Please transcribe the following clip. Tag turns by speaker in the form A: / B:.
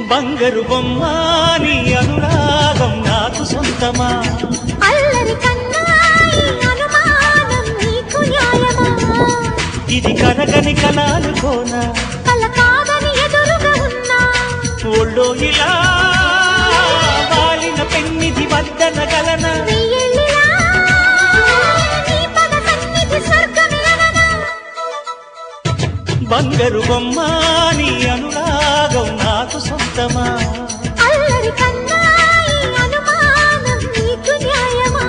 A: బంగారు బొమ్మ నీ అనురాగం నాకు సొంతమా
B: అల్లరి కన్నాయి అనుమానం నీకు న్యాయమా
A: ఇది కరగని కలాలుకోన
B: కల కాదని ఎదురుగా ఉన్నా
A: ఒళ్ళో ఇలా వాలిన పెన్నిది వద్దనగలన
B: వెయ్యేళ్ళిలా నీ పద సన్నిధి స్వర్గమిలననా
A: బంగారు బొమ్మ నీ అనురాగం నాకు సొంతమా
B: అల్లరి కన్నాయి అనుమానం నీకు న్యాయమా